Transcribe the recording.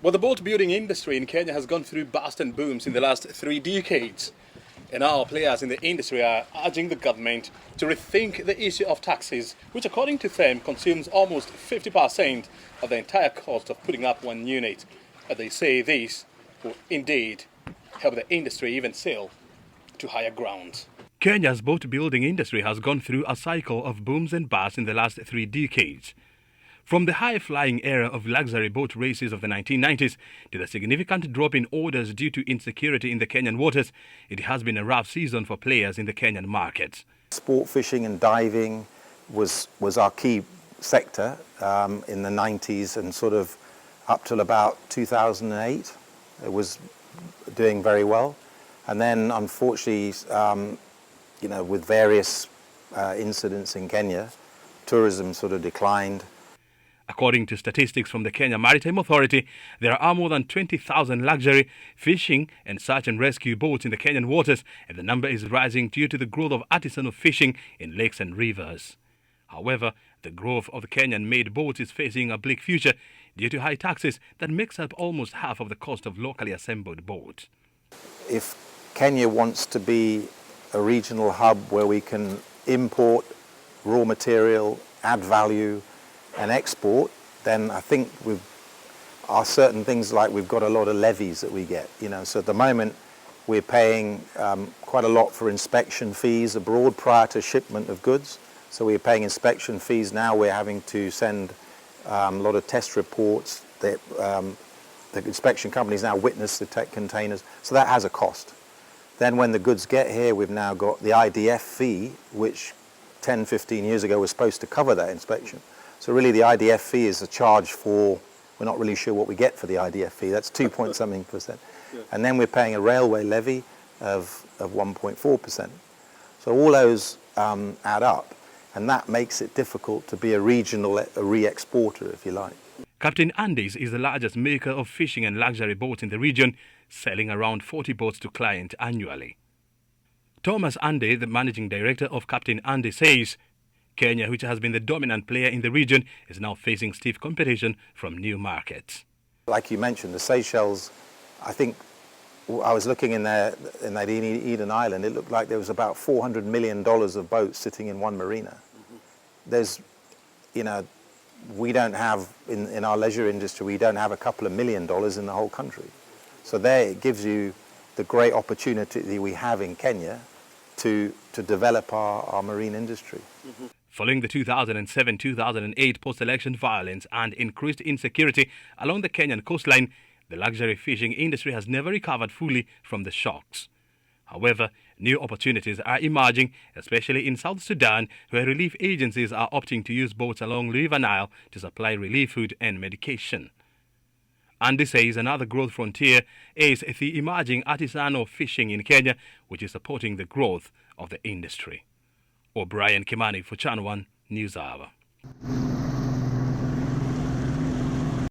Well, the boat building industry in Kenya has gone through bust and booms in the last 3 decades. And now players in the industry are urging the government to rethink the issue of taxes, which according to them consumes almost 50% of the entire cost of putting up one unit. But they say this will indeed help the industry even sail to higher ground. Kenya's boat building industry has gone through a cycle of booms and busts in the last 3 decades. From the high-flying era of luxury boat races of the 1990s to the significant drop in orders due to insecurity in the Kenyan waters, it has been a rough season for players in the Kenyan market. Sport fishing and diving was our key sector in the 90s and sort of up till about 2008. It was doing very well. And then, unfortunately, with various incidents in Kenya, tourism sort of declined. According to statistics from the Kenya Maritime Authority, there are more than 20,000 luxury fishing and search and rescue boats in the Kenyan waters, and the number is rising due to the growth of artisanal fishing in lakes and rivers. However, the growth of the Kenyan-made boats is facing a bleak future due to high taxes that makes up almost half of the cost of locally assembled boats. If Kenya wants to be a regional hub where we can import raw material, add value, and export, then I think are certain things like we've got a lot of levies that we get. So at the moment we're paying quite a lot for inspection fees abroad prior to shipment of goods. So we're paying inspection fees now. We're having to send a lot of test reports that the inspection companies now witness the tech containers. So that has a cost. Then when the goods get here, we've now got the IDF fee, which 10, 15 years ago was supposed to cover that inspection. So really the IDF fee is a charge for, we're not really sure what we get for the IDF fee, that's 2-point-something%. Yeah. And then we're paying a railway levy of 1.4%. So all those add up, and that makes it difficult to be a regional re-exporter, if you like. Captain Andy's is the largest maker of fishing and luxury boats in the region, selling around 40 boats to clients annually. Thomas Andy, the managing director of Captain Andy, says Kenya, which has been the dominant player in the region, is now facing stiff competition from new markets. Like you mentioned, the Seychelles, I think I was looking in that Eden Island, it looked like there was about $400 million of boats sitting in one marina. There's, we don't have, in our leisure industry, we don't have a couple of $1 million in the whole country. So there it gives you the great opportunity we have in Kenya to develop our marine industry. Following the 2007-2008 post-election violence and increased insecurity along the Kenyan coastline, the luxury fishing industry has never recovered fully from the shocks. However, new opportunities are emerging, especially in South Sudan, where relief agencies are opting to use boats along River Nile to supply relief food and medication. Andy says another growth frontier is the emerging artisanal fishing in Kenya, which is supporting the growth of the industry. O'Brien Kimani for Channel 1 News Hour.